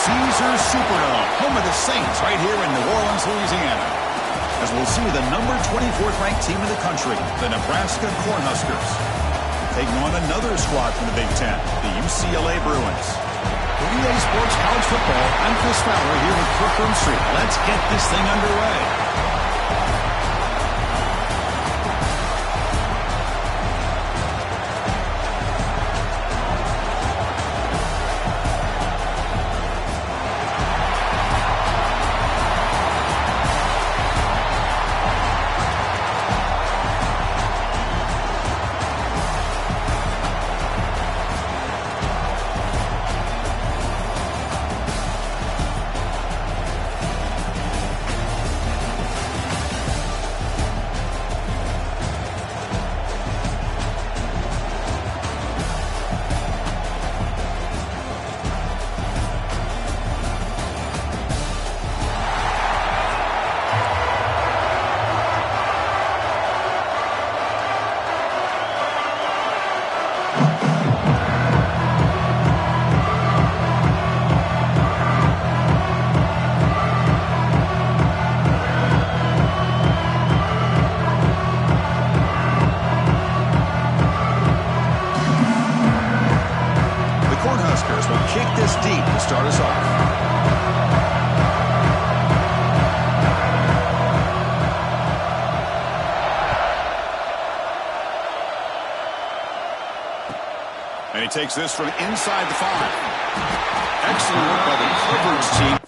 Caesar Superdome, home of the Saints, right here in New Orleans, Louisiana. As we'll see the number 24th ranked team in the country, the Nebraska Cornhuskers, taking on another squad from the Big Ten, the UCLA Bruins. For EA Sports College Football, I'm Chris Fowler here with Kirk Street. Let's get this thing underway. Start us off. And he takes this from inside the 5. Excellent work by the coverage team.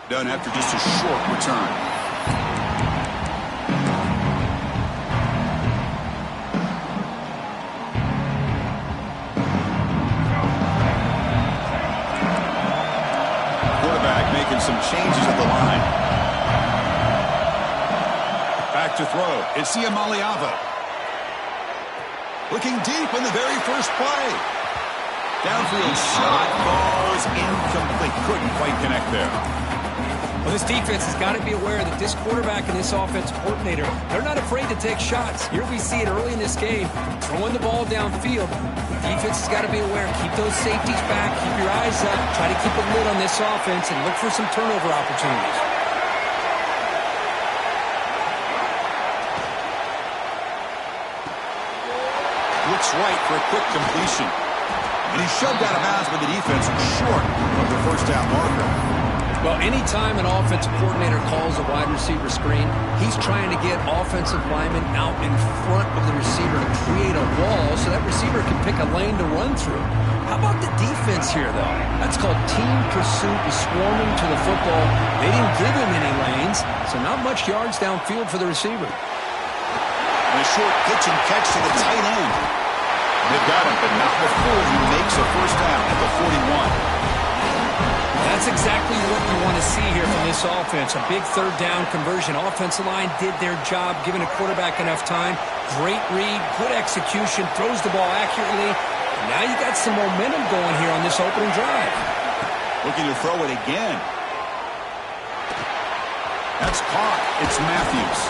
Done after just a short return. Quarterback making some changes at the line. Back to throw. It's Iamaleava. Looking deep in the very first play. Downfield shot falls incomplete. Couldn't quite connect there. Well, this defense has got to be aware that this quarterback and this offensive coordinator, they're not afraid to take shots. Here we see it early in this game, throwing the ball downfield. The defense has got to be aware. Keep those safeties back. Keep your eyes up. Try to keep a lid on this offense and look for some turnover opportunities. Looks right for a quick completion. And he's shoved out of bounds by the defense short of the first down marker. Well, anytime an offensive coordinator calls a wide receiver screen, he's trying to get offensive linemen out in front of the receiver to create a wall so that receiver can pick a lane to run through. How about the defense here, though? That's called team pursuit and swarming to the football. They didn't give him any lanes, so not much yards downfield for the receiver. And a short pitch and catch to the tight end. They've got him, but not before he makes a first down at the 41. That's exactly what you want to see here from this offense. A big third down conversion. Offensive line did their job, giving a quarterback enough time. Great read, good execution, throws the ball accurately. And now you got some momentum going here on this opening drive. Looking to throw it again. That's caught. It's Matthews.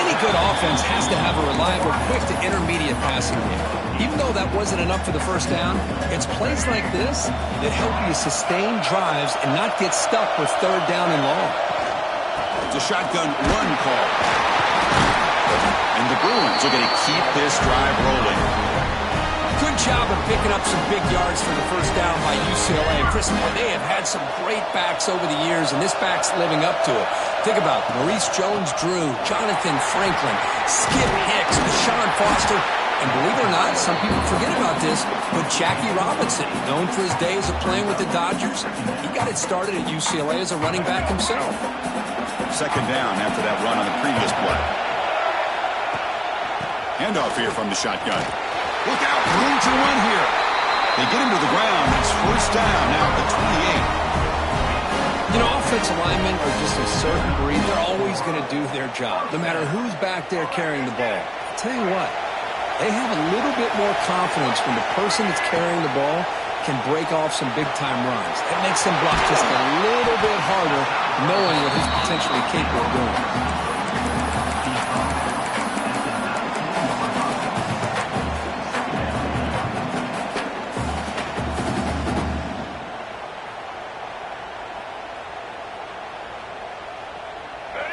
Any good offense has to have a reliable, quick to intermediate passing game. Even though that wasn't enough for the first down, it's plays like this that help you sustain drives and not get stuck with third down and long. It's a shotgun run call. And the Bruins are going to keep this drive rolling. Good job of picking up some big yards for the first down by UCLA. Chris, they have had some great backs over the years, and this back's living up to it. Think about Maurice Jones-Drew, Jonathan Franklin, Skip Hicks, Deshaun Foster, and believe it or not, some people forget about this, but Jackie Robinson, known for his days of playing with the Dodgers, he got it started at UCLA as a running back himself. Second down after that run on the previous play. Handoff here from the shotgun. Look out, room to run here. They get him to the ground. That's first down now at the 28. You know, offensive linemen are just a certain breed. They're always going to do their job, no matter who's back there carrying the ball. I'll tell you what, they have a little bit more confidence when the person that's carrying the ball can break off some big-time runs. It makes them block just a little bit harder, knowing what he's potentially capable of doing.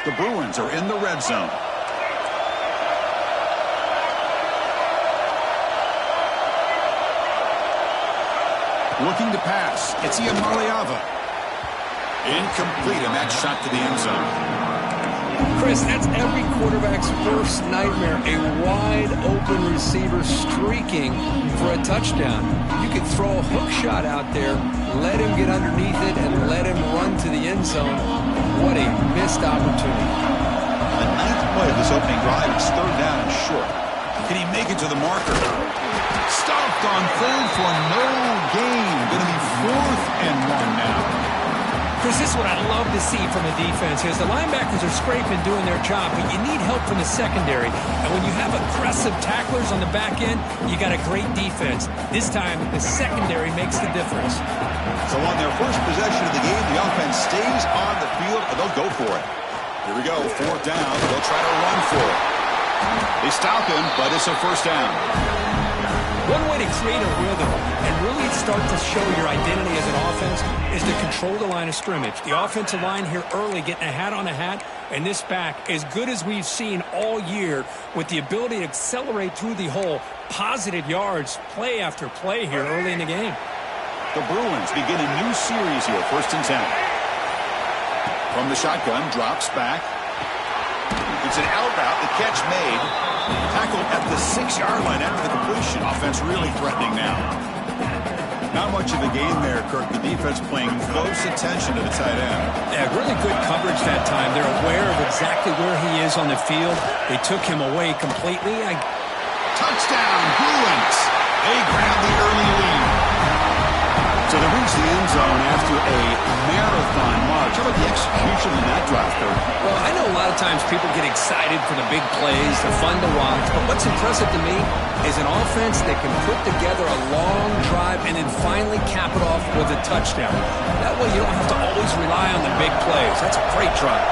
The Bruins are in the red zone. Looking to pass. It's Iamaleava. Incomplete, and that shot to the end zone. Chris, that's every quarterback's worst nightmare. A wide-open receiver streaking for a touchdown. You could throw a hook shot out there, let him get underneath it, and let him run to the end zone. What a missed opportunity. The ninth play of this opening drive is third down and short. Can he make it to the marker? Stopped on third for no gain. Going to be 4th and 1 now. Chris, this is what I love to see from a defense is the linebackers are scraping, doing their job, but you need help from the secondary. And when you have aggressive tacklers on the back end, you got a great defense. This time, the secondary makes the difference. So on their first possession of the game, the offense stays on the field, and they'll go for it. Here we go, 4th down. They'll try to run for it. They stop him, but it's a first down. One way to create a rhythm and really start to show your identity as an offense is to control the line of scrimmage. The offensive line here early getting a hat on a hat, and this back, as good as we've seen all year, with the ability to accelerate through the hole, positive yards, play after play here early in the game. The Bruins begin a new series here, 1st and 10. From the shotgun, drops back. It's an out route, the catch made. Tackled at the 6-yard line after the completion. Offense really threatening now. Not much of a game there, Kirk. The defense paying close attention to the tight end. Yeah, really good coverage that time. They're aware of exactly where he is on the field. They took him away completely. Touchdown, Bruins! They grab the early lead. So they reach the end zone after a marathon march. How about the execution in that drive, Kirk? Well, I know a lot of times people get excited for the big plays. They're fun to watch. But what's impressive to me is an offense that can put together a long drive and then finally cap it off with a touchdown. That way you don't have to always rely on the big plays. That's a great drive.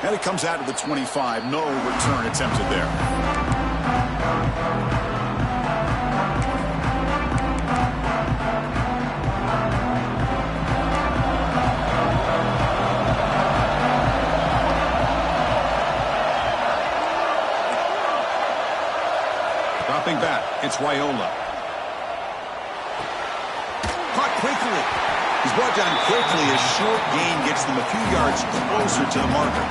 And it comes out of the 25. No return attempted there. Dropping back, it's Raiola. Caught quickly. He's brought down quickly. A short gain gets them a few yards closer to the marker.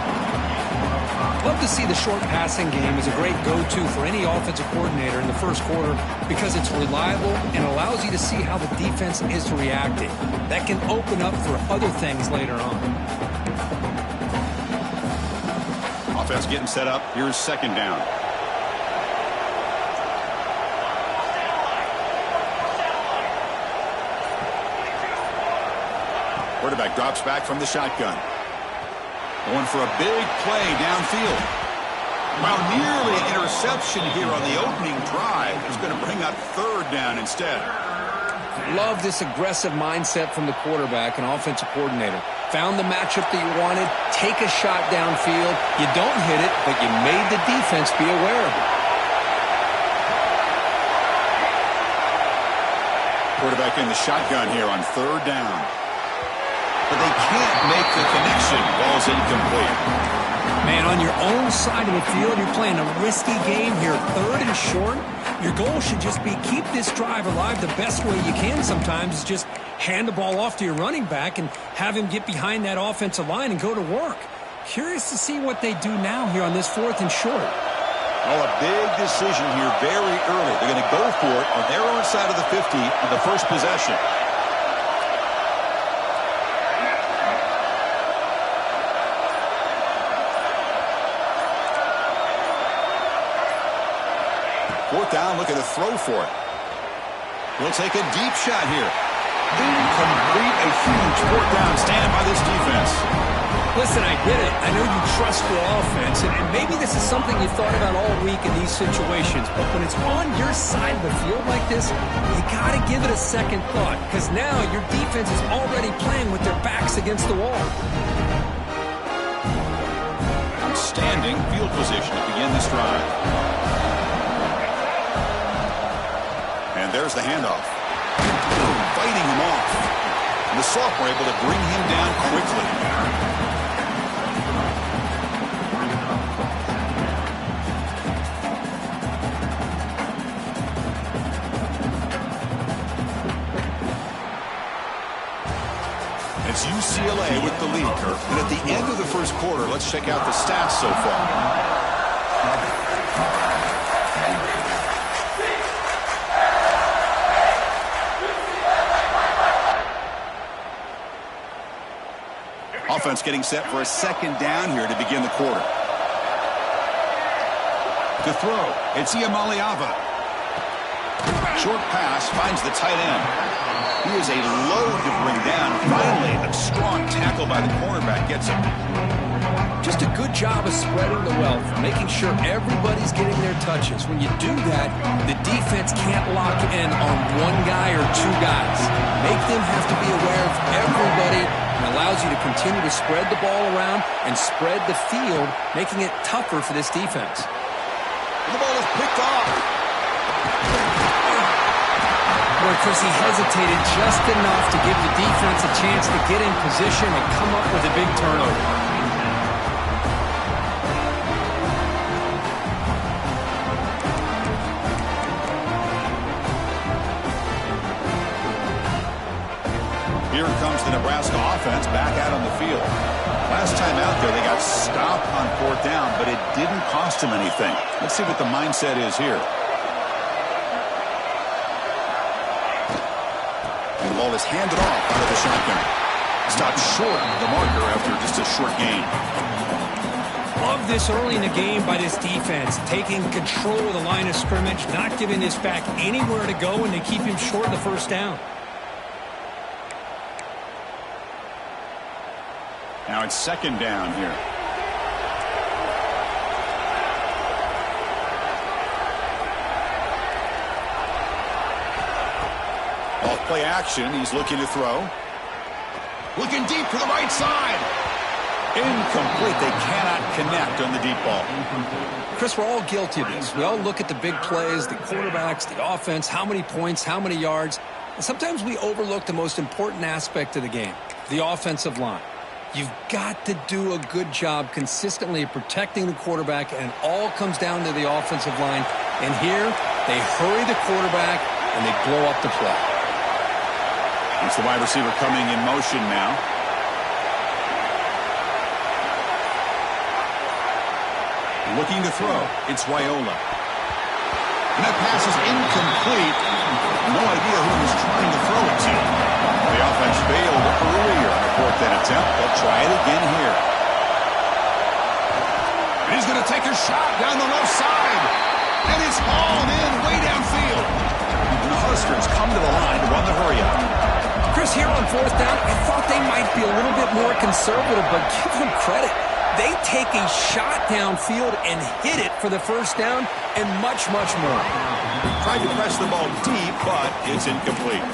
Love to see the short passing game as a great go-to for any offensive coordinator in the first quarter because it's reliable and allows you to see how the defense is reacting. That can open up for other things later on. Offense getting set up. Here's 2nd down. Quarterback drops back from the shotgun. Going for a big play downfield. While nearly an interception here on the opening drive, is going to bring up 3rd down instead. Love this aggressive mindset from the quarterback and offensive coordinator. Found the matchup that you wanted. Take a shot downfield. You don't hit it, but you made the defense be aware of it. Quarterback in the shotgun here on 3rd down. But they can't make the connection. Ball's incomplete. Man, on your own side of the field, you're playing a risky game here. 3rd and short. Your goal should just be keep this drive alive the best way you can sometimes is just hand the ball off to your running back and have him get behind that offensive line and go to work. Curious to see what they do now here on this 4th and short. Oh, a big decision here very early. They're going to go for it on their own side of the 50 on the first possession. Fourth down, look at the throw for it. He'll take a deep shot here. Incomplete, a huge 4th down stand by this defense. Listen, I get it. I know you trust your offense, and maybe this is something you thought about all week in these situations, but when it's on your side of the field like this, you got to give it a second thought, because now your defense is already playing with their backs against the wall. Outstanding field position to begin this drive. And there's the handoff. Fighting him off. And the sophomore able to bring him down quickly. It's UCLA with the lead. And at the end of the first quarter, let's check out the stats so far. Offense getting set for a 2nd down here to begin the quarter. To throw, it's Iamaleava. Short pass finds the tight end. He is a load to bring down. Finally, a strong tackle by the cornerback gets him. Just a good job of spreading the wealth, making sure everybody's getting their touches. When you do that, the defense can't lock in on one guy or 2 guys. Make them have to be aware of everybody, and allows you to continue to spread the ball around and spread the field, making it tougher for this defense. The ball is picked off. Boy, Chris, he hesitated just enough to give the defense a chance to get in position and come up with a big turnover. Here comes the Nebraska offense back out on the field. Last time out there, they got stopped on 4th down, but it didn't cost them anything. Let's see what the mindset is here. And the ball is handed off out of the shotgun. Stopped short of the marker after just a short gain. Love this early in the game by this defense, taking control of the line of scrimmage, not giving this back anywhere to go, and they keep him short of the 1st down. Now it's 2nd down here. Off play action. He's looking to throw. Looking deep to the right side. Incomplete. They cannot connect on the deep ball. Chris, we're all guilty of this. We all look at the big plays, the quarterbacks, the offense, how many points, how many yards. And sometimes we overlook the most important aspect of the game, the offensive line. You've got to do a good job consistently of protecting the quarterback, and it all comes down to the offensive line. And here, they hurry the quarterback, and they blow up the play. It's the wide receiver coming in motion now. Looking to throw. It's Raiola. And that pass is incomplete. No idea who was trying to throw it to. The offense failed earlier on the 4th down attempt. They'll try it again here. And he's going to take a shot down the left side. And it's hauled in way downfield. And the Huskers come to the line to run the hurry up. Chris, here on 4th down, I thought they might be a little bit more conservative, but give them credit. They take a shot downfield and hit it for the 1st down and much, much more. Tried to press the ball deep, but it's incomplete.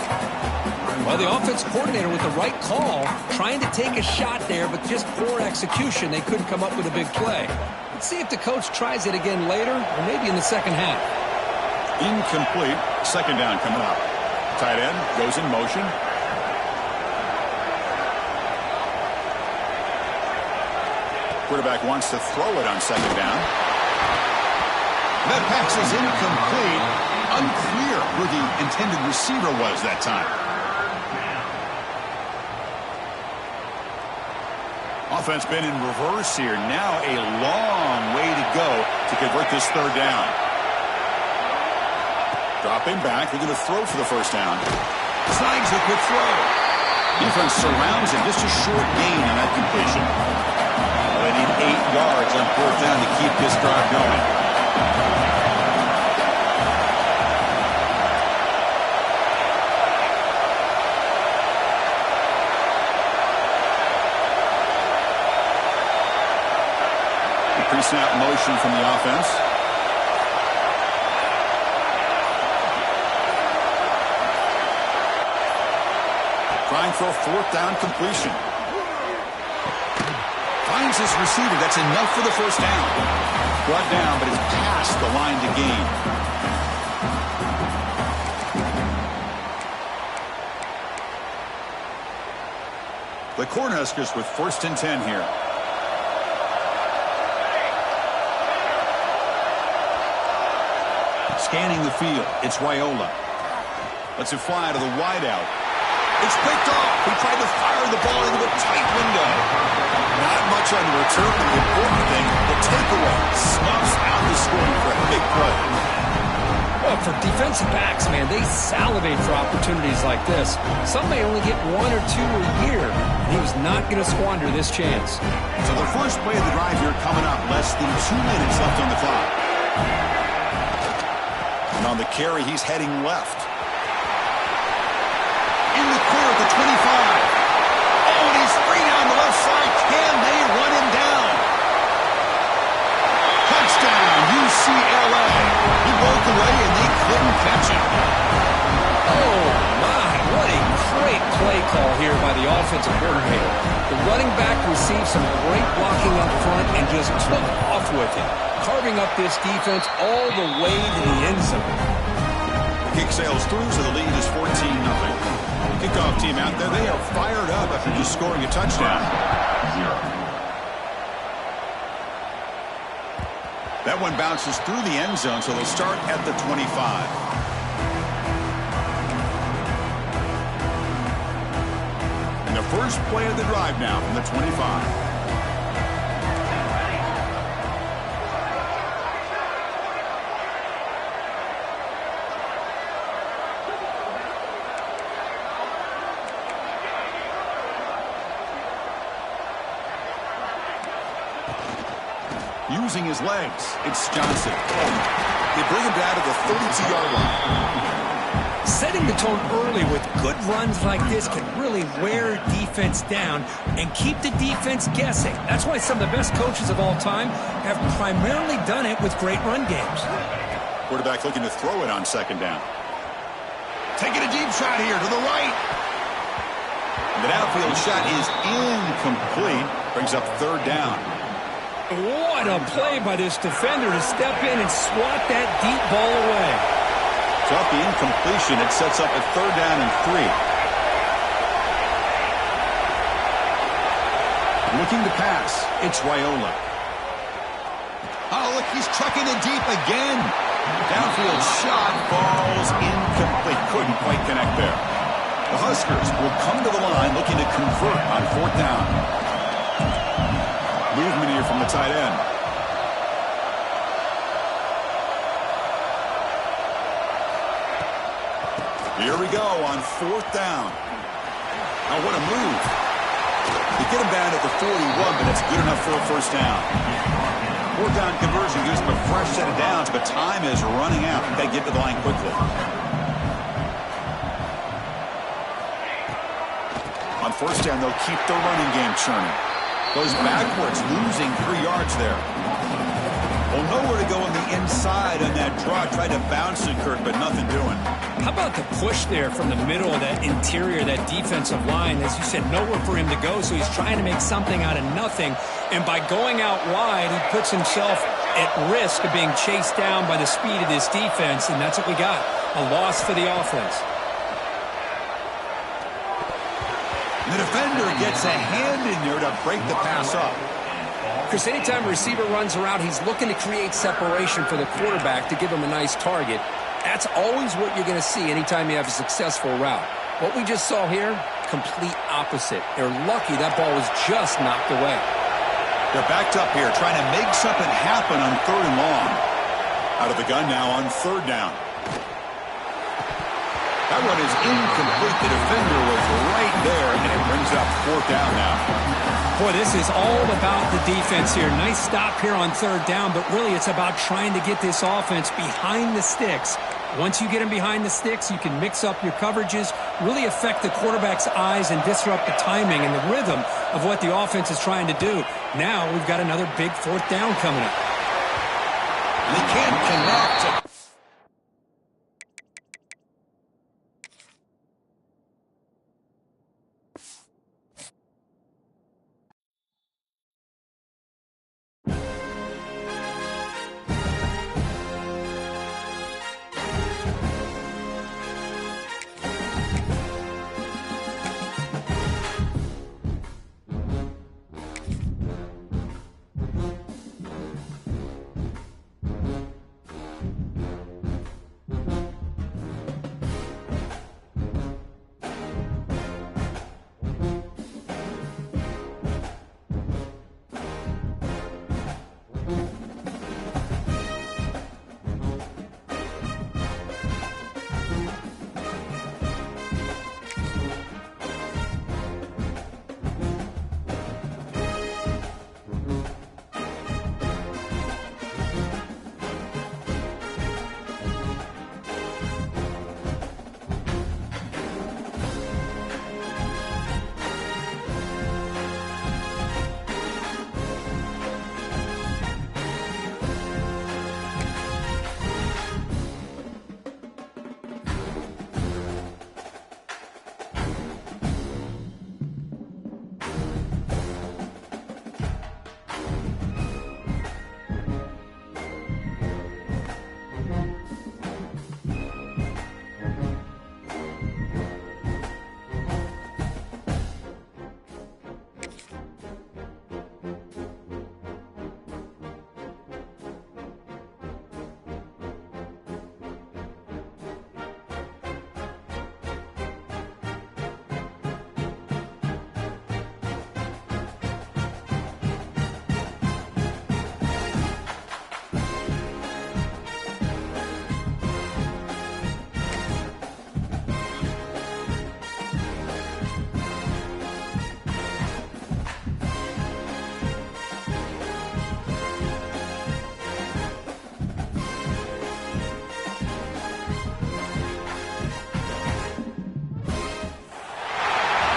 Well, the offense coordinator with the right call, trying to take a shot there, but just poor execution. They couldn't come up with a big play. Let's see if the coach tries it again later, or maybe in the second half. Incomplete. Second down coming up. Tight end goes in motion. Quarterback wants to throw it on second down. That pass is incomplete. Unclear who the intended receiver was that time. Offense been in reverse here. Now a long way to go to convert this third down. Dropping back. They're going to throw for the first down. Snags a quick throw. Defense surrounds him. Just a short gain on that completion. They need 8 yards on fourth down to keep this drive going. Pre-snap motion from the offense. Trying for a fourth down completion. Finds his receiver. That's enough for the first down. Brought down, but it's past the line to gain. The Cornhuskers with 1st and 10 here. Scanning the field. It's Raiola. Lets it fly to the wideout. It's picked off. He tried to fire the ball into a tight window. Not much on the return. The important thing, the takeaway. Snuffs out the scoring for a big play. Well, for defensive backs, man, they salivate for opportunities like this. Some may only get 1 or 2 a year. And he was not going to squander this chance. So the first play of the drive here coming up. Less than 2 minutes left on the clock. And on the carry, he's heading left. In the clear at the 25. Oh, and he's free down the left side. Can they run him down? Touchdown, UCLA. He broke away, and they couldn't catch him. Oh, my. What a great play call here by the offensive coordinator. The running back received some great blocking up front and just took off with it, carving up this defense all the way to the end zone. The kick sails through, so the lead is 14-0. The kickoff team out there, they are fired up after just scoring a touchdown. That one bounces through the end zone, so they'll start at the 25. And the first play of the drive now from the 25. Using his legs, it's Johnson. They bring him down to the 32-yard line. Setting the tone early with good runs like this can really wear defense down and keep the defense guessing. That's why some of the best coaches of all time have primarily done it with great run games. Quarterback looking to throw it on second down. Taking a deep shot here to the right. The downfield shot is incomplete. Brings up third down. What a play by this defender to step in and swat that deep ball away. So off the incompletion, it sets up a third down and 3. Looking to pass, it's Raiola. Oh, look, he's trucking it deep again. Downfield shot falls incomplete. Couldn't quite connect there. The Huskers will come to the line looking to convert on fourth down. Movement here from the tight end. Here we go on fourth down. Now what a move. They get him down at the 41, but it's good enough for a first down. Fourth down conversion gives them a fresh set of downs, but time is running out. They get to the line quickly. On first down, they'll keep the running game churning. Goes backwards, losing 3 yards there. Well, nowhere to go on the inside on that draw. Tried to bounce it, Kirk, but nothing doing. How about the push there from the middle of that interior, that defensive line? As you said, nowhere for him to go, so he's trying to make something out of nothing. And by going out wide, he puts himself at risk of being chased down by the speed of this defense, and that's what we got, a loss for the offense. The defender gets a hand in there to break the pass up. Chris, anytime a receiver runs around, he's looking to create separation for the quarterback to give him a nice target. That's always what you're going to see anytime you have a successful route. What we just saw here, complete opposite. They're lucky that ball was just knocked away. They're backed up here, trying to make something happen on 3rd and long. Out of the gun now on 3rd down. That one is incomplete. The defender was right there, and it brings up 4th down now. Boy, this is all about the defense here. Nice stop here on 3rd down, but really it's about trying to get this offense behind the sticks. Once you get them behind the sticks, you can mix up your coverages, really affect the quarterback's eyes and disrupt the timing and the rhythm of what the offense is trying to do. Now we've got another big 4th down coming up. They can't connect.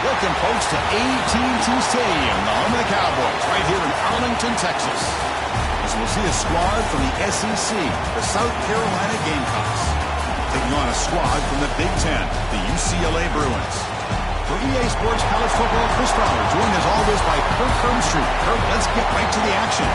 Welcome, folks, to AT&T Stadium, the home of the Cowboys, right here in Arlington, Texas. As we'll see a squad from the SEC, the South Carolina Gamecocks, taking on a squad from the Big Ten, the UCLA Bruins. For EA Sports College Football, Chris Fowler, joined as always by Kirk Hermstreet. Kirk, let's get right to the action.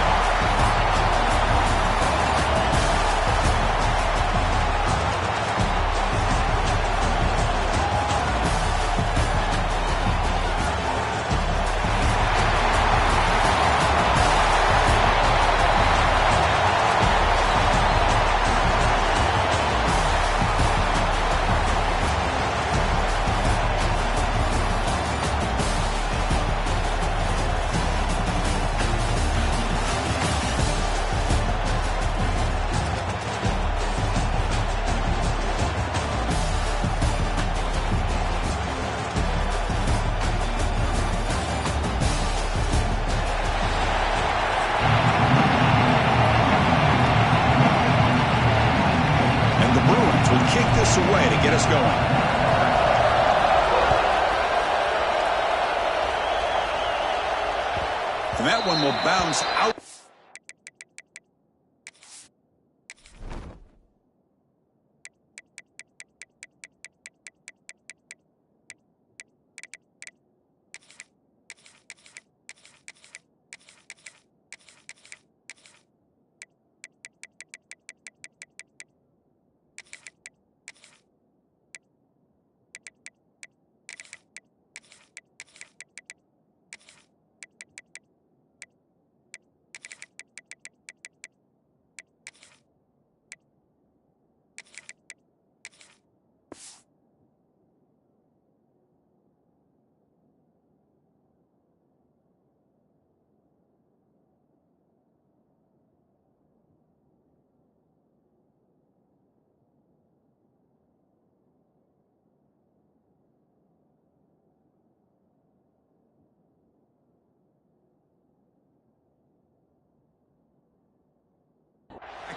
Away to get us going. And that one will bounce out.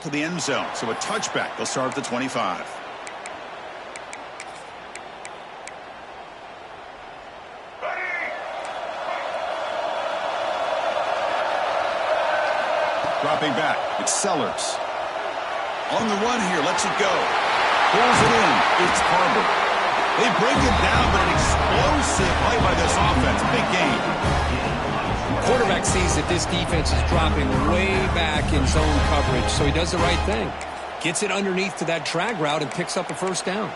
to the end zone. So a touchback. They'll start at the 25. Dropping back. It's Sellers. On the run here. Lets it go. Pulls it in. It's Harbor. They bring it down, but an explosive play by this offense. Big game. Quarterback sees that this defense is dropping way back in zone coverage, so he does the right thing. Gets it underneath to that drag route and picks up a first down.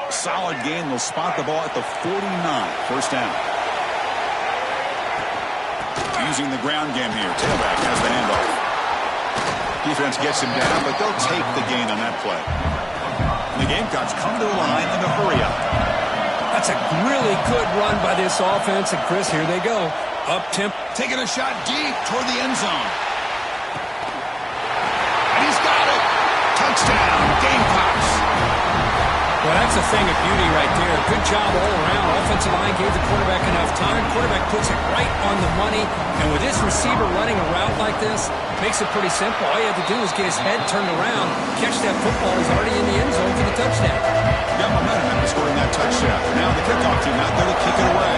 Solid gain. They'll spot the ball at the 49. First down. Using the ground game here. Tailback has the handoff. Defense gets him down, but they'll take the gain on that play. The Gamecocks come to the line in a hurry-up. That's a really good run by this offense. And, Chris, here they go. Up temp. Taking a shot deep toward the end zone. And he's got it. Touchdown, Gamecocks. Well, that's a thing of beauty right there. Good job all around. Offensive line gave the quarterback enough time. Quarterback puts it right on the money. And with this receiver running a route like this, makes it pretty simple. All you have to do is get his head turned around, catch that football. He's already in the end zone for the touchdown. Got momentum after scoring that touchdown. Now the kickoff team out there to kick it away.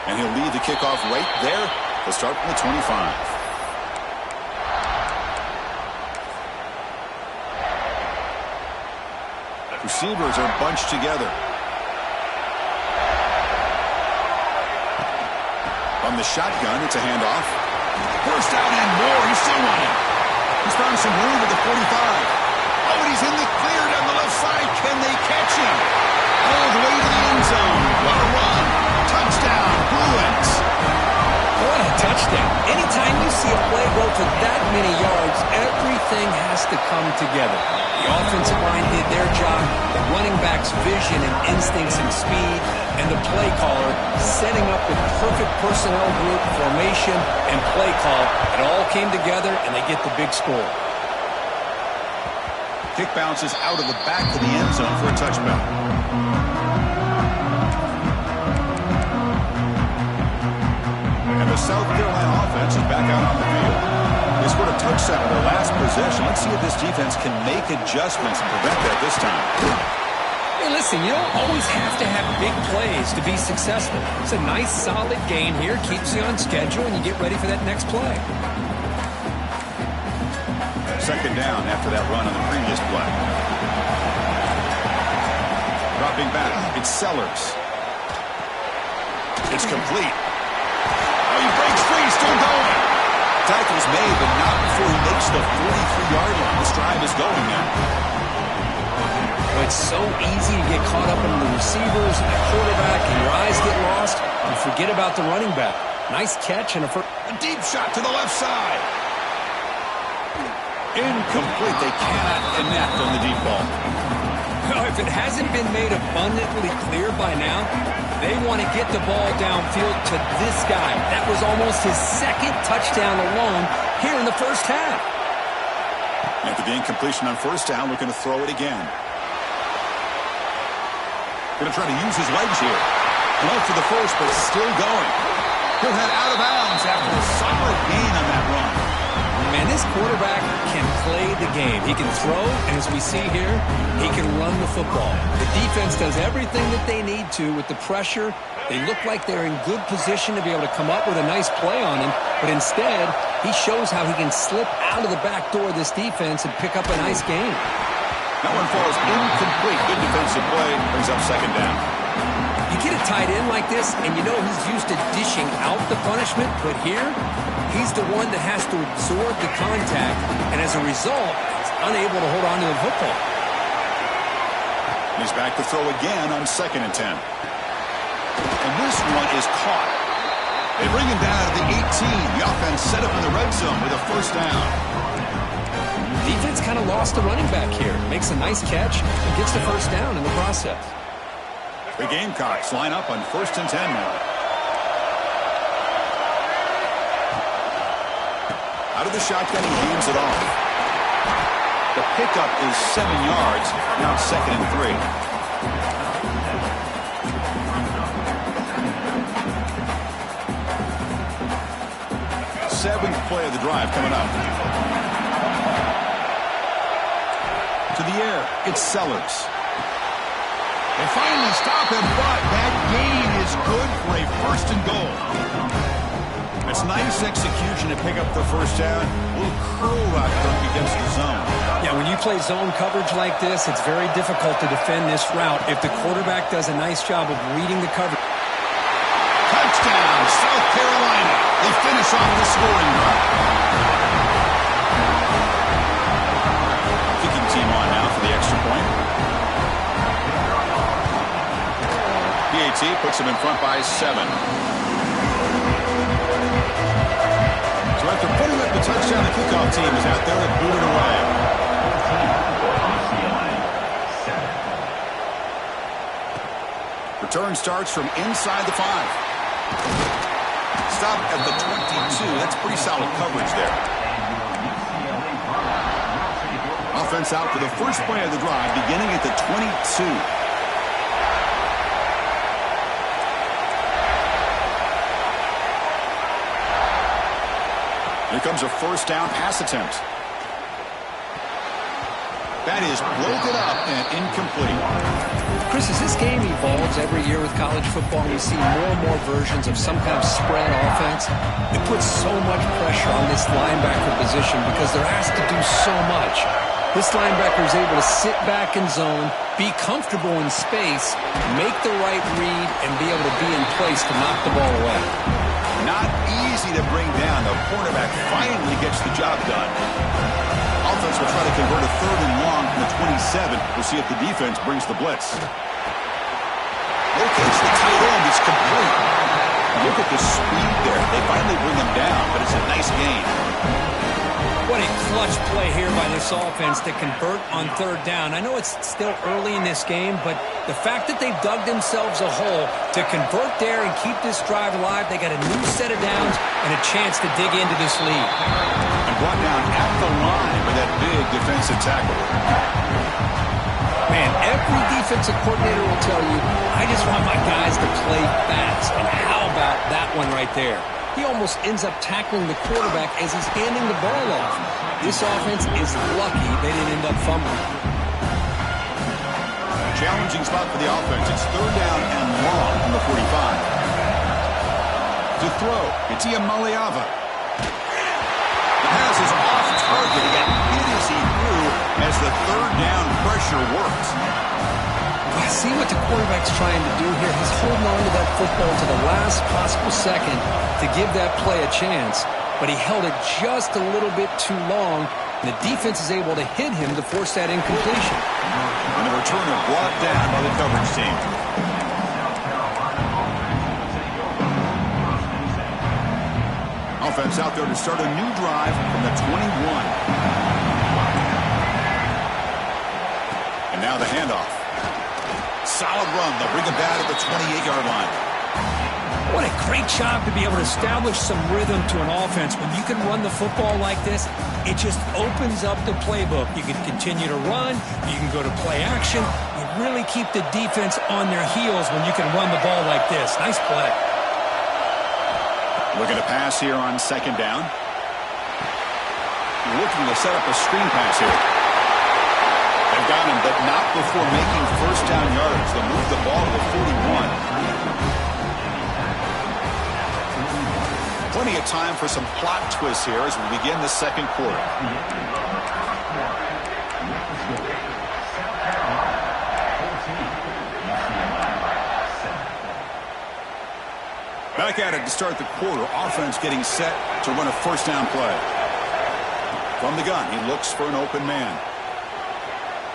And he'll lead the kickoff right there. They'll start from the 25. Receivers are bunched together. On the shotgun, it's a handoff. First down and more. He's still running. He's found some room at the 45. Oh, and he's in the clear down the left side. Can they catch him? All the way to the end zone. What a run. Touchdown, Bruins. What a touchdown. Anytime you see a play go for that many yards, everything has to come together. The offensive line did their job, the running back's vision and instincts and speed, and the play caller setting up with perfect personnel group, formation, and play call. It all came together, and they get the big score. Kick bounces out of the back of the end zone for a touchback. And the South Carolina offense is back out on the field. They scored a touchdown in their last possession. Let's see if this defense can make adjustments and prevent that this time. Hey, listen, you don't always have to have big plays to be successful. It's a nice, solid game here. Keeps you on schedule, and you get ready for that next play. Second down after that run on the previous play. Dropping back, it's Sellers. It's complete. Oh, he breaks free, still going. Tackle's made, but not before he makes the 43-yard line. This drive is going now. Well, it's so easy to get caught up in the receivers and the quarterback, and your eyes get lost. You forget about the running back. Nice catch and a deep shot to the left side. Incomplete. They cannot connect on the deep ball. If it hasn't been made abundantly clear by now, they want to get the ball downfield to this guy. That was almost his second touchdown alone here in the first half. After the incompletion on first down, looking to throw it again. Going to try to use his legs here. Went for the first, but still going. He'll head out of bounds after a solid gain on that run. Man, this quarterback can play the game. He can throw, and as we see here, he can run the football. The defense does everything that they need to with the pressure. They look like they're in good position to be able to come up with a nice play on him, but instead, he shows how he can slip out of the back door of this defense and pick up a nice gain. That one falls incomplete. Good defensive play. Brings up second down. You get a tight end like this, and you know he's used to dishing out the punishment, but here, he's the one that has to absorb the contact, and as a result, he's unable to hold on to the football. He's back to throw again on 2nd and 10. And this one is caught. They bring him down to the 18. The offense set up in the red zone with a first down. Defense kind of lost the running back here. Makes a nice catch and gets the first down in the process. The Gamecocks line up on 1st and 10 now. Out of the shotgun, he hands it off. The pickup is 7 yards. Now 2nd and 3. 7th play of the drive coming up. To the air, it's Sellers. They finally stop him, but that gain is good for a 1st and goal. It's nice execution to pick up the first down. A little curl route dunk against the zone. Yeah, when you play zone coverage like this, it's very difficult to defend this route if the quarterback does a nice job of reading the coverage. Touchdown, South Carolina. They finish off the scoring drive. Kicking team on now for the extra point. PAT puts them in front by 7. So after putting up the touchdown, the kickoff team is out there and booted away. Return starts from inside the 5. Stop at the 22. That's pretty solid coverage there. Offense out for the first play of the drive, beginning at the 22. Here comes a first down pass attempt. That is broken up and incomplete. Chris, as this game evolves every year with college football, we see more and more versions of some kind of spread offense. It puts so much pressure on this linebacker position because they're asked to do so much. This linebacker is able to sit back in zone, be comfortable in space, make the right read, and be able to be in place to knock the ball away. Not easy to bring down. The cornerback finally gets the job done. Offense will try to convert a 3rd and long from the 27. We'll see if the defense brings the blitz. Locates the tight end. It's complete. Look at the speed there. They finally bring him down, but it's a nice gain. What a clutch play here by this offense to convert on 3rd down. I know it's still early in this game, but the fact that they've dug themselves a hole to convert there and keep this drive alive, they got a new set of downs and a chance to dig into this lead. And brought down at the line with that big defensive tackle. Man, every defensive coordinator will tell you, I just want my guys to play fast. And how about that one right there? He almost ends up tackling the quarterback as he's handing the ball off. This offense is lucky they didn't end up fumbling. Challenging spot for the offense. It's 3rd down and long from the 45. To throw, it's Iamaleava. The pass is off target. He got hit as he threw as the 3rd down pressure works. I see what the quarterback's trying to do here. He's holding on to that football to the last possible second to give that play a chance, but he held it just a little bit too long, and the defense is able to hit him to force that incompletion. And the returner brought down by the coverage team. Offense out there to start a new drive from the 21. And now the handoff. Solid run. They'll bring it back at the 28-yard line. What a great job to be able to establish some rhythm to an offense. When you can run the football like this, it just opens up the playbook. You can continue to run. You can go to play action. You really keep the defense on their heels when you can run the ball like this. Nice play. Looking to pass here on 2nd down. Looking to set up a screen pass here. They've got him, but not before making 1st down yards. They'll move the ball to the 41. Plenty of time for some plot twists here as we begin the 2nd quarter. Back at it to start the quarter. Offense getting set to run a 1st down play. From the gun, he looks for an open man.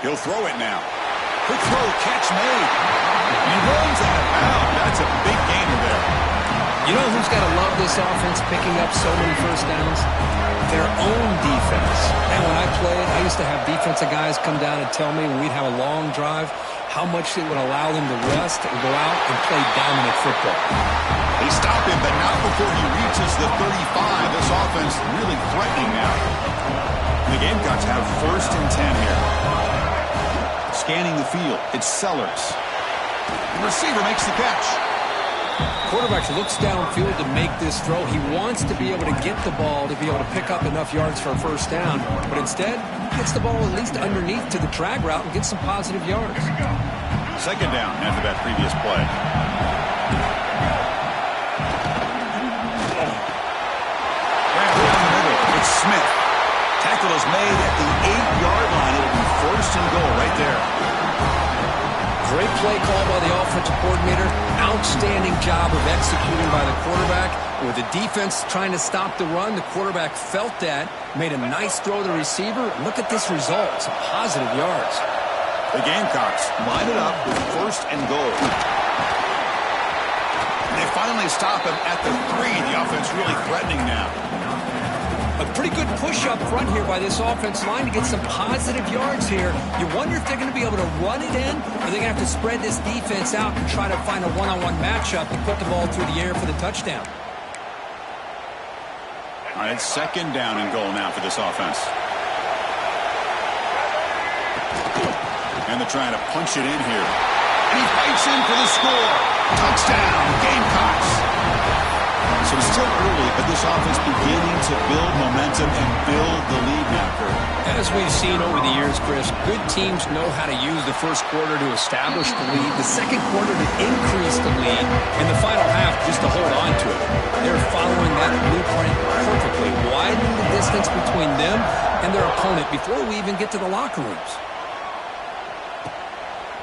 He'll throw it now. Quick throw, catch made. He runs out of bounds. That's a big gainer there. You know who's got to love this offense picking up so many 1st downs? Their own defense. And when I played, I used to have defensive guys come down and tell me when we'd have a long drive how much it would allow them to rest and go out and play dominant football. They stop him, but not before he reaches the 35. This offense really threatening now. The Gamecocks have 1st and 10 here. Scanning the field, it's Sellers. The receiver makes the catch. Quarterback looks downfield to make this throw. He wants to be able to get the ball to be able to pick up enough yards for a first down, but instead gets the ball at least underneath to the drag route and gets some positive yards. Second down after that previous play. Down the middle, it's Smith. Tackle is made at the 8-yard line. It'll be first and goal right there. Great play call by the offensive coordinator. Outstanding job of executing by the quarterback. With the defense trying to stop the run, the quarterback felt that, made a nice throw to the receiver. Look at this result. Some positive yards. The Gamecocks line it up with first and goal. And they finally stop him at the 3. The offense really threatening now. A pretty good push up front here by this offense line to get some positive yards here. You wonder if they're going to be able to run it in, or they're going to have to spread this defense out and try to find a one-on-one matchup to put the ball through the air for the touchdown. All right, second down and goal now for this offense. And they're trying to punch it in here. And he fights in for the score. Touchdown, Gamecocks. So it's still early, but this offense beginning to build momentum and build the lead now, Kurt. As we've seen over the years, Chris, good teams know how to use the first quarter to establish the lead, the second quarter to increase the lead, and the final half just to hold on to it. They're following that blueprint perfectly, widening the distance between them and their opponent before we even get to the locker rooms.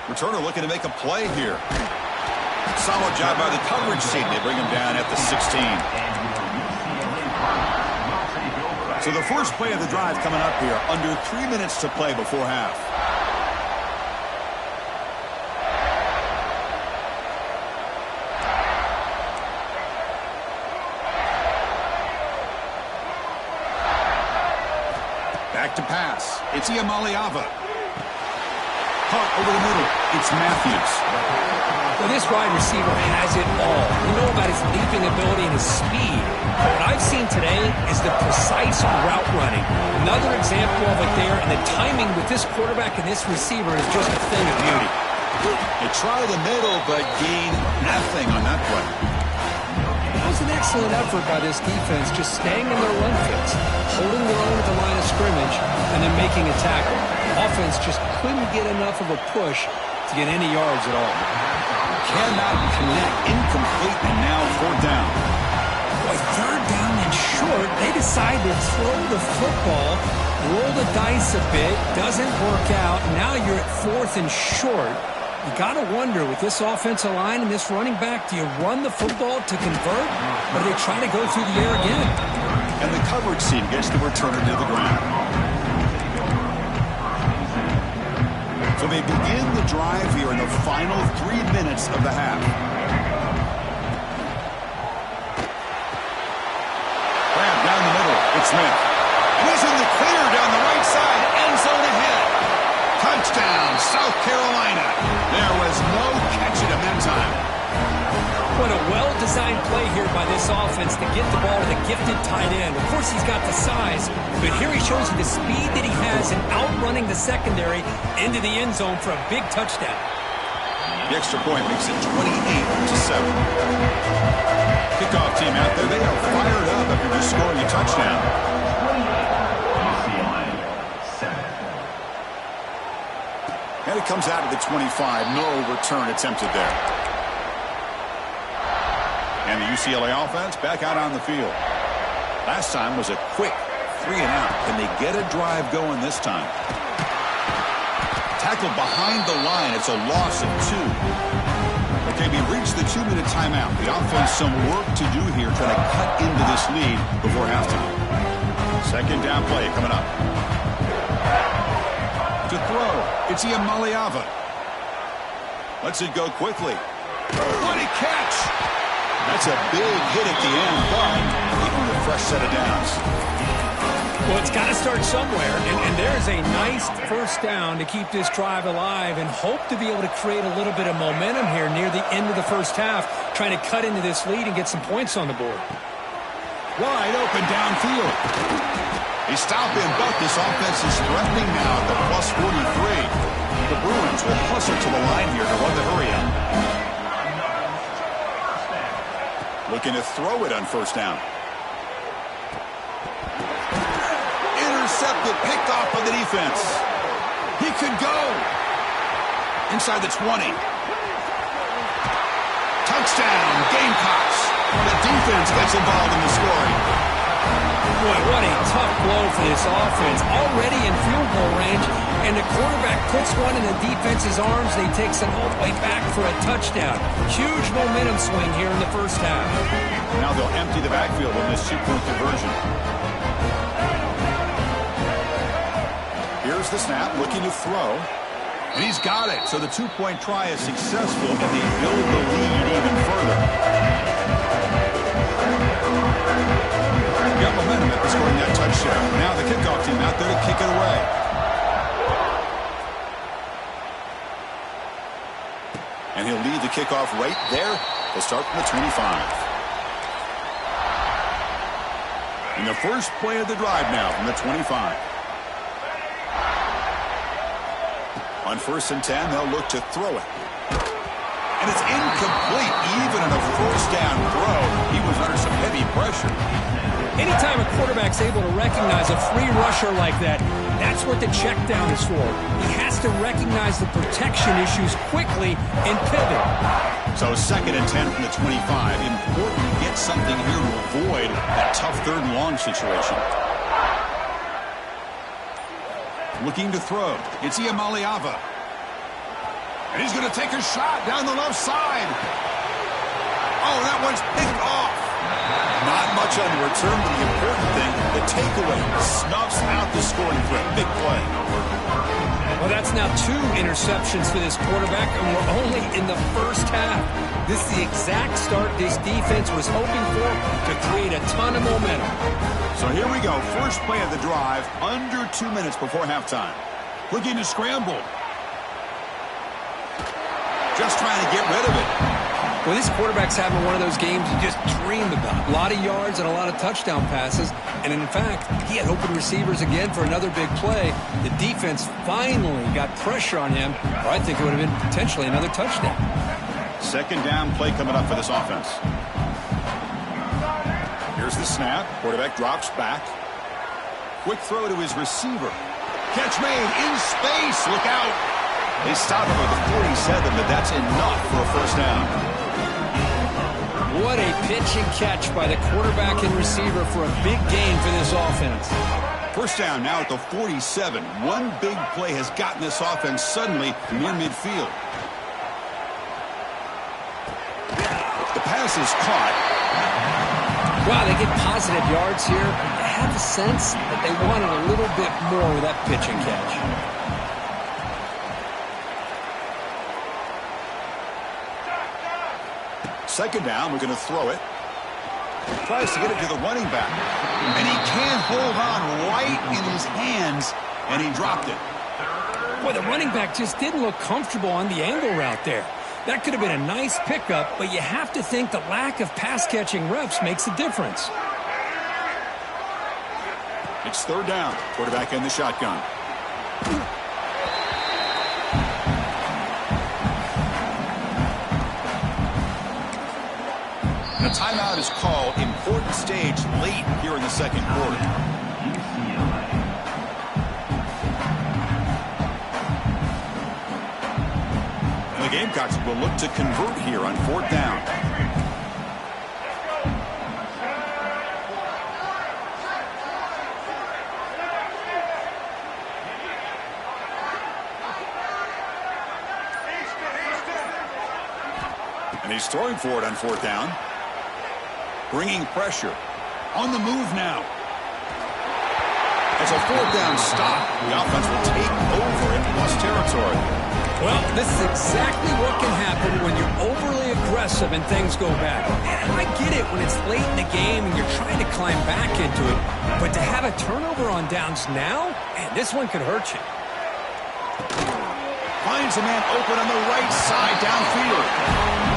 Returner looking to make a play here. Solid job by the coverage team. They bring him down at the 16. So the first play of the drive coming up here. Under 3 minutes to play before half. Back to pass. It's Iamaleava. Caught over the middle. It's Matthews. Well, this wide receiver has it all. We know about his leaping ability and his speed. But what I've seen today is the precise route running. Another example of it there, and the timing with this quarterback and this receiver is just a thing of beauty. They try the middle, but gain nothing on that play. That was an excellent effort by this defense, just staying in their run fits, holding their own at the line of scrimmage, and then making a tackle. Offense just couldn't get enough of a push to get any yards at all. Cannot connect. Incomplete, and now fourth down. Boy, third down and short. They decide to throw the football, roll the dice a bit, doesn't work out. Now you're at fourth and short. You got to wonder, with this offensive line and this running back, do you run the football to convert, or do they try to go through the air again? And the coverage team gets the returner to the ground. So they begin the drive here in the final 3 minutes of the half. Grab down the middle. It's Smith. He's in the clear down the right side. End zone ahead. Touchdown, South Carolina. There was no catching him that time. What a well-designed play here by this offense to get the ball to the gifted tight end. Of course, he's got the size, but here he shows you the speed that he has in outrunning the secondary into the end zone for a big touchdown. The extra point makes it 28-7. Kickoff team out there. They are fired up after just scoring a touchdown. And it comes out of the 25. No return attempted there. And the UCLA offense back out on the field. Last time was a quick 3 and out. Can they get a drive going this time? Tackled behind the line. It's a loss of 2. Okay, we reached the 2-minute timeout. The offense some work to do here, trying to cut into this lead before halftime. Second down play coming up. To throw, it's Iamaleava. Lets it go quickly. What a catch! That's a big hit at the end, but even with a fresh set of downs. Well, it's got to start somewhere, and there's a nice first down to keep this drive alive and hope to be able to create a little bit of momentum here near the end of the first half, trying to cut into this lead and get some points on the board. Wide open downfield. They stop him, but this offense is threatening now at the plus 43. The Bruins will hustle to the line here to run the hurry up. Looking to throw it on first down. Intercepted, picked off by the defense. He could go. Inside the 20. Touchdown, Gamecocks. The defense gets involved in the scoring. Boy, what a tough blow for this offense. Already in field goal range, and the quarterback puts one in the defense's arms, and he takes it all the way back for a touchdown. Huge momentum swing here in the first half. Now they'll empty the backfield on this two-point conversion. Here's the snap, looking to throw. And he's got it. So the two-point try is successful, and they build the lead even further. Got momentum after scoring that touchdown. Now the kickoff team out there to kick it away. And he'll lead the kickoff right there. They'll start from the 25. And the first play of the drive now from the 25. On 1st and 10, they'll look to throw it. And it's incomplete. Even on a first down throw, he was under some heavy pressure. Anytime a quarterback's able to recognize a free rusher like that, that's what the check down is for. He has to recognize the protection issues quickly and pivot. So 2nd and 10 from the 25. Important to get something here to avoid that tough 3rd and long situation. Looking to throw. It's Iamaleava. And he's going to take a shot down the left side. Oh, that one's picked off. Not much on the return, but the important thing, the takeaway, snuffs out the scoring threat. Big play. Well, that's now 2 interceptions for this quarterback, and we're only in the first half. This is the exact start this defense was hoping for to create a ton of momentum. So here we go. First play of the drive, under 2 minutes before halftime. Looking to scramble. Just trying to get rid of it. Well, this quarterback's having one of those games you just dreamed about. A lot of yards and a lot of touchdown passes. And in fact, he had open receivers again for another big play. The defense finally got pressure on him, or I think it would have been potentially another touchdown. 2nd down play coming up for this offense. Here's the snap. Quarterback drops back. Quick throw to his receiver. Catch made in space. Look out. They stop him at the 47, but that's enough for a first down. What a pitch and catch by the quarterback and receiver for a big gain for this offense. First down now at the 47. One big play has gotten this offense suddenly near midfield. The pass is caught. Wow, they get positive yards here. I have the sense that they wanted a little bit more with that pitch and catch. Second down, we're going to throw it. Tries to get it to the running back. And he can't hold on right in his hands, and he dropped it. Boy, the running back just didn't look comfortable on the angle route there. That could have been a nice pickup, but you have to think the lack of pass-catching reps makes a difference. It's 3rd down. Quarterback in the shotgun. A timeout is called. Important stage late here in the 2nd quarter. And the Gamecocks will look to convert here on 4th down. And he's throwing for it on 4th down. Bringing pressure. On the move now. It's a 4th down stop. The offense will take over in plus territory. Well, this is exactly what can happen when you're overly aggressive and things go bad. And I get it when it's late in the game and you're trying to climb back into it. But to have a turnover on downs now, man, this one could hurt you. Finds a man open on the right side downfield.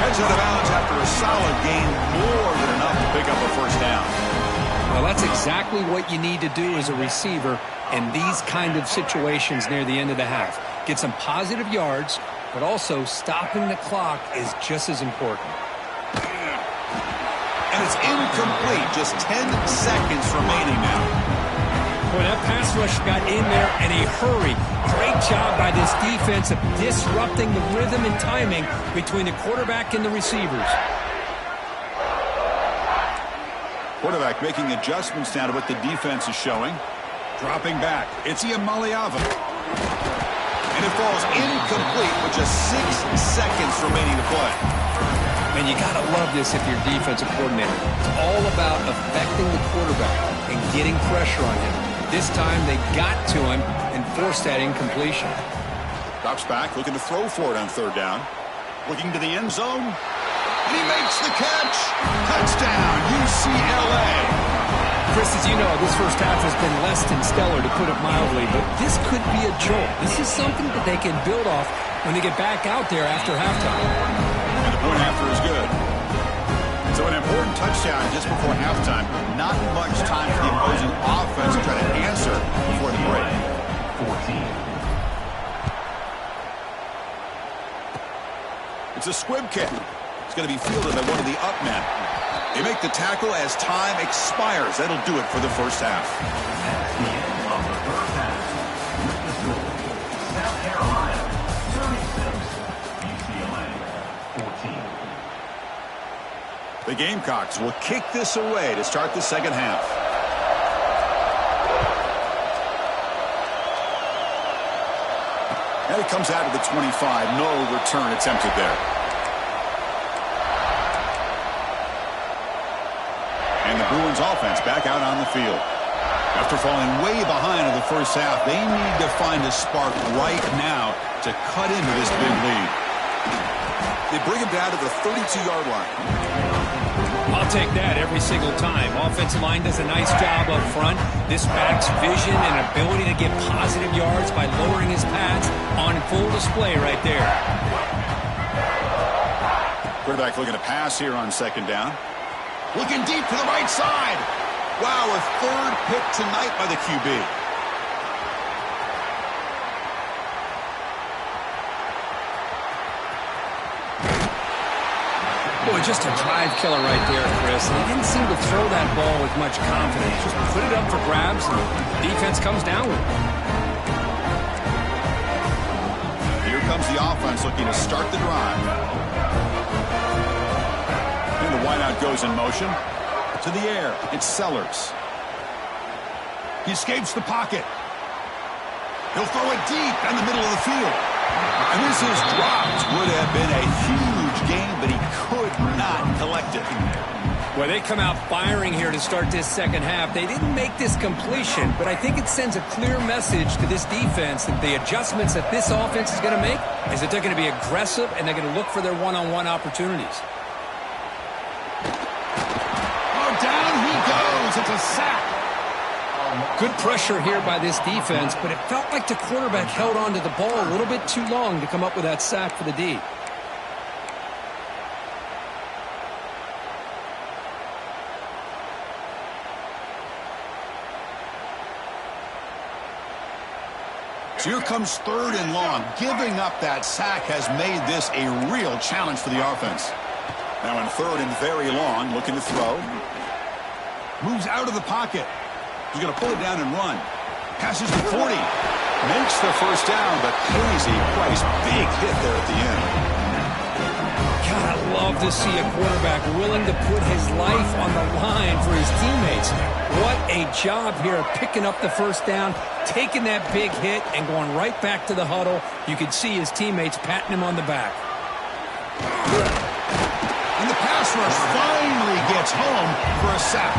Heads out of bounds after a solid gain, more than enough to pick up a first down. Well, that's exactly what you need to do as a receiver in these kind of situations near the end of the half. Get some positive yards, but also stopping the clock is just as important. And it's incomplete. Just 10 seconds remaining now. Boy, that pass rush got in there in a hurry. Great job by this defense of disrupting the rhythm and timing between the quarterback and the receivers. Quarterback making adjustments now to what the defense is showing. Dropping back. It's Iamaleava. And it falls incomplete with just 6 seconds remaining to play. Man, you got to love this if you're defensive coordinator. It's all about affecting the quarterback and getting pressure on him. This time they got to him and forced that incompletion. Drops back, looking to throw for it on third down. Looking to the end zone. And he makes the catch. Touchdown, UCLA. Chris, as you know, this first half has been less than stellar, to put it mildly, but this could be a jolt. This is something that they can build off when they get back out there after halftime. And the point after is good. So an important touchdown just before halftime. Not much time for the opposing offense to try to answer before the break. 14. It's a squib kick. It's going to be fielded by one of the up men. They make the tackle as time expires. That'll do it for the first half. That's the end of the first half. With the score, South Carolina 36, UCLA 14. The Gamecocks will kick this away to start the second half. And it comes out of the 25. No return attempted there. And the Bruins offense back out on the field. After falling way behind in the first half, they need to find a spark right now to cut into this big lead. They bring him down to the 32-yard line. I'll take that every single time. Offensive line does a nice job up front. This back's vision and ability to get positive yards by lowering his pads on full display right there. Quarterback looking to pass here on second down. Looking deep to the right side. Wow, a third pick tonight by the QB. Boy, just a drive killer right there, Chris. And he didn't seem to throw that ball with much confidence. Just put it up for grabs, and the defense comes down with it. Here comes the offense looking to start the drive. And the wideout goes in motion. To the air. It's Sellers. He escapes the pocket. He'll throw it deep in the middle of the field. And this is dropped. Would have been a huge game, but he could not collect it. Well, they come out firing here to start this second half. They didn't make this completion, but I think it sends a clear message to this defense that the adjustments that this offense is going to make is that they're going to be aggressive and they're going to look for their one-on-one opportunities. Oh, down he goes. It's a sack. Good pressure here by this defense, but it felt like the quarterback held on to the ball a little bit too long to come up with that sack for the D. So here comes third and long. Giving up that sack has made this a real challenge for the offense. Now in third and very long, looking to throw. Moves out of the pocket. He's going to pull it down and run. Passes to 40. Makes the first down, but pays a price. Big hit there at the end. God, I love to see a quarterback willing to put his life on the line for his teammates. What a job here of picking up the first down, taking that big hit, and going right back to the huddle. You can see his teammates patting him on the back. And the pass rush finally gets home for a sack.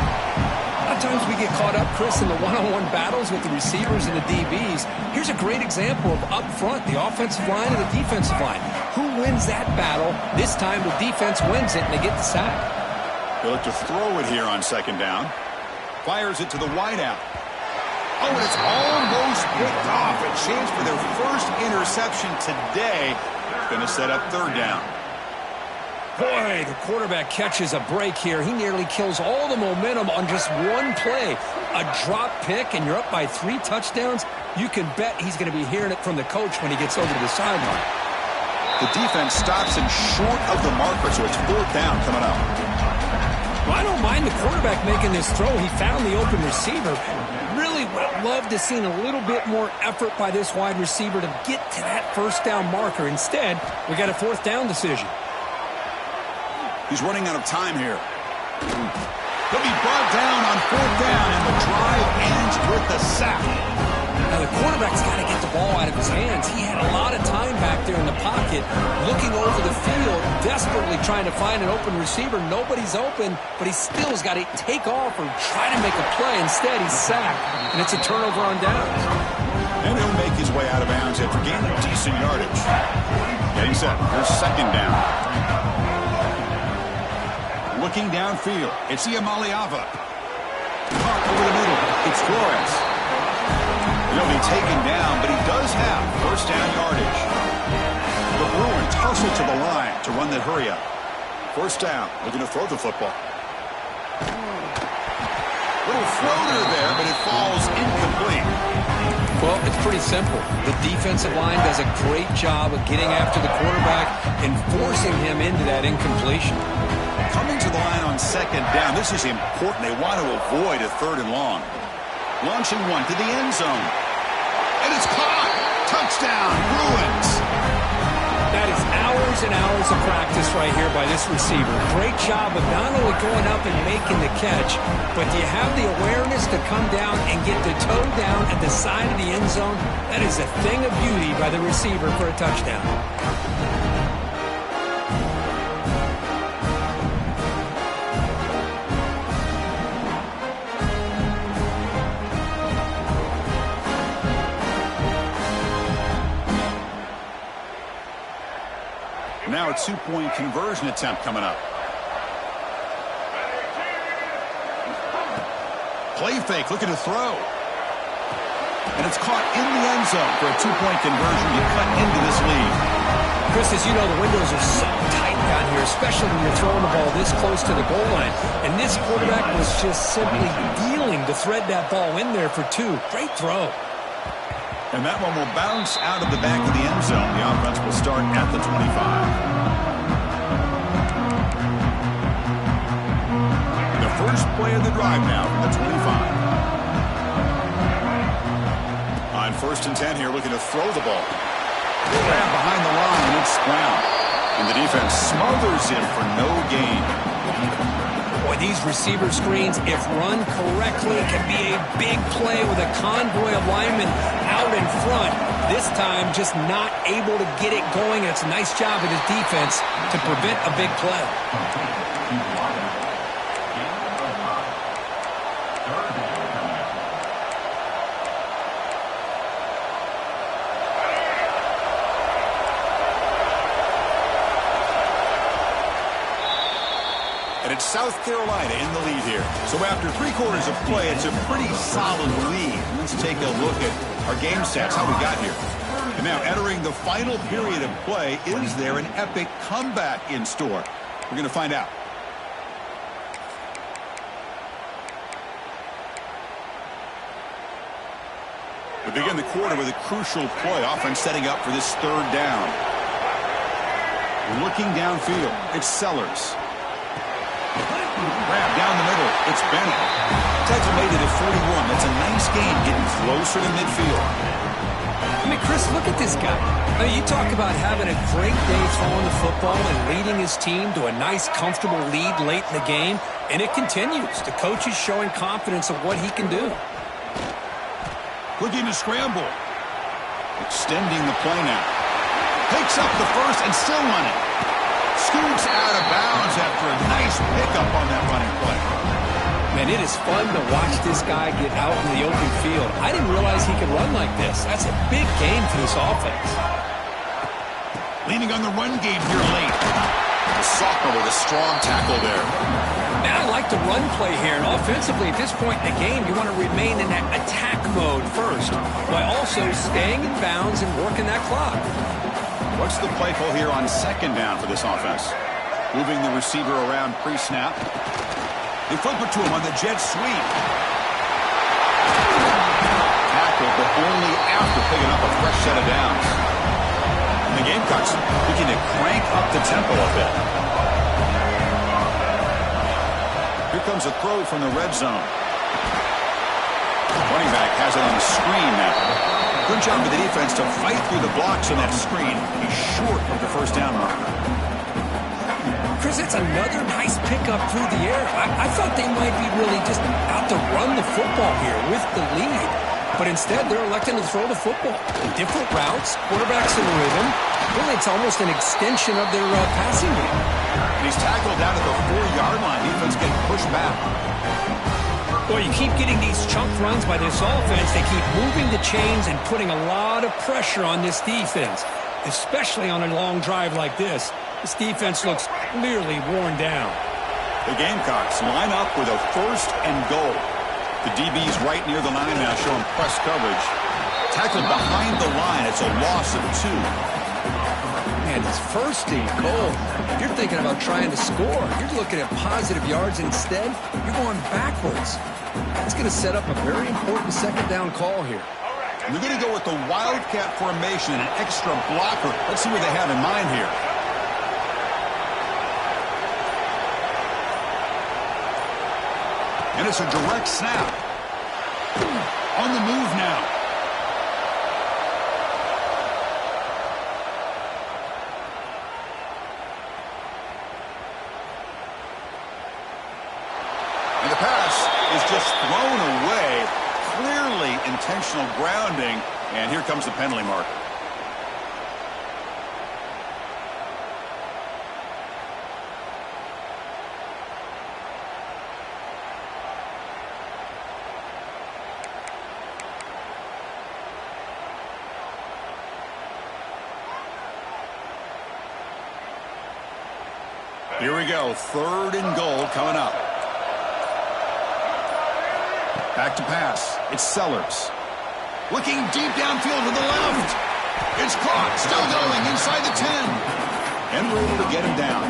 A lot of times we get caught up, Chris, in the one-on-one battles with the receivers and the DBs. Here's a great example of up front, the offensive line and the defensive line. Who wins that battle? This time the defense wins it and they get the sack. They look to throw it here on second down. Fires it to the wideout. Oh, and it's almost picked off. A chance for their first interception today. Going to set up third down. Boy, the quarterback catches a break here. He nearly kills all the momentum on just one play. A drop pick, and you're up by 3 touchdowns. You can bet he's going to be hearing it from the coach when he gets over to the sideline. The defense stops him short of the marker, so it's fourth down coming up. Well, I don't mind the quarterback making this throw. He found the open receiver. Really would have loved to have seen a little bit more effort by this wide receiver to get to that first down marker. Instead, we got a fourth down decision. He's running out of time here. He'll be brought down on fourth down, and the drive ends with the sack. Now, the quarterback's got to get the ball out of his hands. He had a lot of time back there in the pocket, looking over the field, desperately trying to find an open receiver. Nobody's open, but he still has got to take off or try to make a play. Instead, he's sacked, and it's a turnover on downs. And he'll make his way out of bounds after gaining decent yardage. Getting set. Here's second down. Looking downfield, it's Iamaleava. Caught over the middle, it's Flores. He'll be taken down, but he does have first down yardage. The Bruins hustle to the line to run that hurry up. First down, looking to throw the football. Little floater there, but it falls incomplete. Well, it's pretty simple. The defensive line does a great job of getting after the quarterback and forcing him into that incompletion. Coming to the line on second down, this is important. They want to avoid a third and long. Launching one to the end zone. And it's caught. Touchdown, Bruins. That is hours and hours of practice right here by this receiver. Great job of not only going up and making the catch, but do you have the awareness to come down and get the toe down at the side of the end zone? That is a thing of beauty by the receiver for a touchdown. Now a two-point conversion attempt coming up. Play fake, looking to throw. And it's caught in the end zone for a two-point conversion to cut into this lead. Chris, as you know, the windows are so tight down here, especially when you're throwing the ball this close to the goal line. And this quarterback was just simply dealing to thread that ball in there for two. Great throw. And that one will bounce out of the back of the end zone. The offense will start at the 25. The first play of the drive now from the 25. On first and 10 here, looking to throw the ball. Grab behind the line, and it's Brown. And the defense smothers him for no gain. Boy, these receiver screens, if run correctly, can be a big play with a convoy of linemen out in front. This time, just not able to get it going. It's a nice job of his defense to prevent a big play. It's South Carolina in the lead here. So after 3/4 of play, it's a pretty solid lead. Let's take a look at our game stats, how we got here. And now entering the final period of play, is there an epic comeback in store? We're going to find out. We begin the quarter with a crucial play. Offense setting up for this third down. Looking downfield, it's Sellers. Grab down the middle, it's Bennett. Texas made it at 41. That's a nice game, getting closer to midfield. I mean, Chris, look at this guy. I mean, you talk about having a great day throwing the football and leading his team to a nice, comfortable lead late in the game, and it continues. The coach is showing confidence of what he can do. Looking to scramble. Extending the play now. Takes up the first and still running. Scoots out of bounds after a nice pickup on that running play. Man, it is fun to watch this guy get out in the open field. I didn't realize he could run like this. That's a big game for this offense. Leaning on the run game here late. The sophomore with a strong tackle there. Man, I like the run play here. And offensively, at this point in the game, you want to remain in that attack mode first, while also staying in bounds and working that clock. What's the play call here on second down for this offense? Moving the receiver around pre-snap. They flip it to him on the jet sweep. Tackle, but only after picking up a fresh set of downs. And the Gamecocks looking to crank up the tempo a bit. Here comes a throw from the red zone. Running back has it on the screen now. Good job of the defense to fight through the blocks on that screen. He's short of the first down marker. Chris, it's another nice pickup through the air. I thought they might be really just out to run the football here with the lead. But instead, they're electing to throw the football. Different routes, quarterbacks in rhythm. Really, it's almost an extension of their passing game. And he's tackled down at the 4-yard line. Defense getting pushed back. Well, you keep getting these chunk runs by this offense. They keep moving the chains and putting a lot of pressure on this defense, especially on a long drive like this. This defense looks clearly worn down. The Gamecocks line up with a 1st and goal. The DB's right near the line now, showing press coverage. Tackled behind the line. It's a loss of 2. Man, it's 1st and goal. If you're thinking about trying to score, you're looking at positive yards instead. You're going backwards. That's going to set up a very important 2nd down call here. And they're going to go with the Wildcat formation, an extra blocker. Let's see what they have in mind here. And it's a direct snap. On the move now. And the pass is just thrown away. Clearly intentional grounding. And here comes the penalty marker. Here we go, 3rd and goal coming up. Back to pass. It's Sellers. Looking deep downfield to the left. It's caught. Still going inside the 10. And we're able to get him down.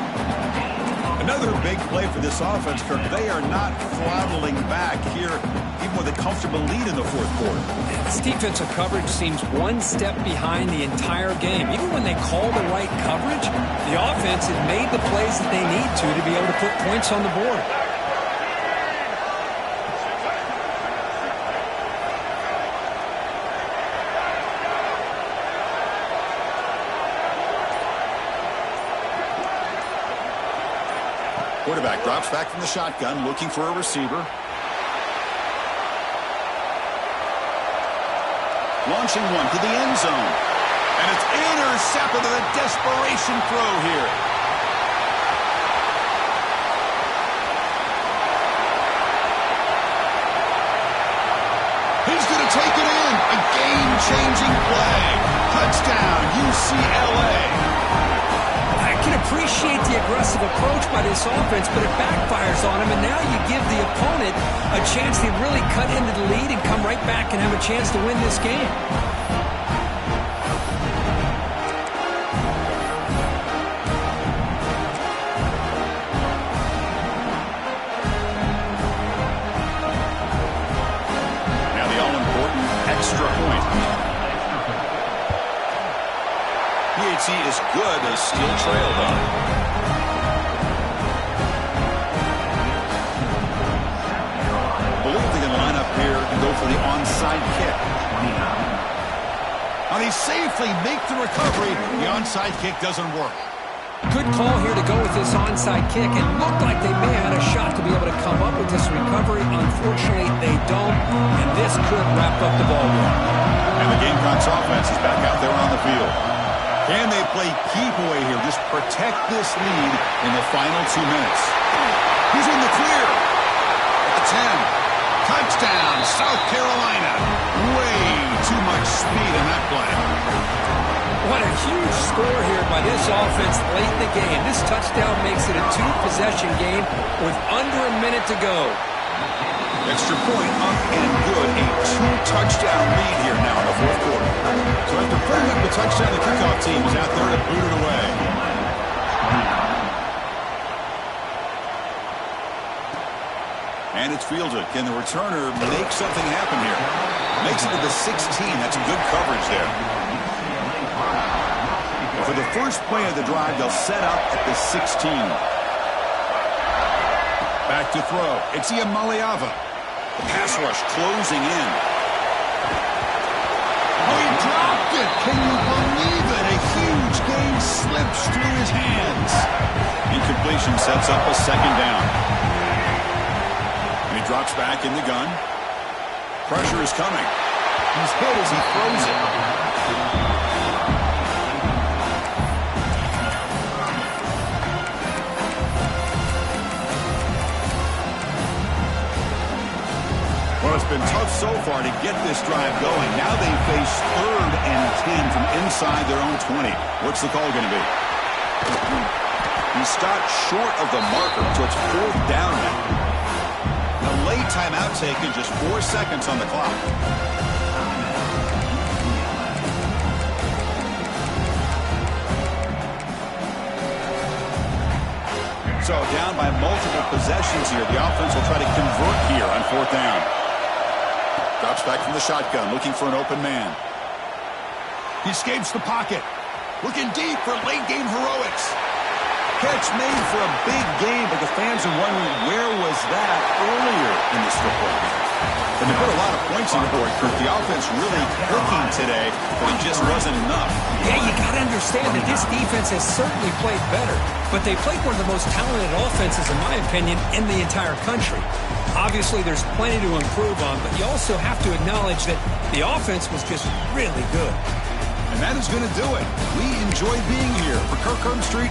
Another big play for this offense, Kirk. They are not throttling back here, even with a comfortable lead in the 4th quarter. This defensive coverage seems one step behind the entire game. Even when they call the right coverage, the offense has made the plays that they need to be able to put points on the board. Quarterback drops back from the shotgun, looking for a receiver. Launching one to the end zone. And it's intercepted with a desperation throw here. He's going to take it in. A game-changing play. Touchdown, UCLA. I can appreciate the aggressive approach by this offense, but it backfires on him, and now you give the opponent a chance to really cut into the lead and come right back and have a chance to win this game. Now the all-important extra point. PHC is good as still trailed on. Believe they can line up here and go for the onside kick. Now they safely make the recovery. The onside kick doesn't work. Good call here to go with this onside kick. It looked like they may have had a shot to be able to come up with this recovery. Unfortunately, they don't, and this could wrap up the ball game. And the Gamecocks offense is back out there on the field. Can they play keep away here? Just protect this lead in the final 2 minutes. He's in the clear. At the 10. Touchdown, South Carolina. Way too much speed in that play. What a huge score here by this offense late in the game. This touchdown makes it a 2-possession game with under a minute to go. Extra point up and good. A 2-touchdown lead here now in the 4th quarter. So after putting up the touchdown, the kickoff team is out there to boot it away. And it's fielded. Can the returner make something happen here? Makes it to the 16. That's good coverage there. For the first play of the drive, they'll set up at the 16. Back to throw. It's Iamaleava. The pass rush closing in. Oh, he dropped it. Can you believe it? A huge gain slips through his hands. Incompletion sets up a second down. And he drops back in the gun. Pressure is coming. He's hit as he throws it. Well, it's been tough so far to get this drive going. Now they face 3rd and 10 from inside their own 20. What's the call going to be? He stopped short of the marker, so it's 4th down now. A late timeout taken, just 4 seconds on the clock. So down by multiple possessions here. The offense will try to convert here on 4th down. Drops back from the shotgun, looking for an open man. He escapes the pocket. Looking deep for late-game heroics. Catch made for a big game, but the fans are wondering where was that earlier in this football game. And they put a lot of points on the board, Kurt. The offense really clicking today, but it just wasn't enough. Yeah, you got to understand that this defense has certainly played better, but they played one of the most talented offenses, in my opinion, in the entire country. Obviously, there's plenty to improve on, but you also have to acknowledge that the offense was just really good. And that is going to do it. We enjoy being here. For Kirk Street,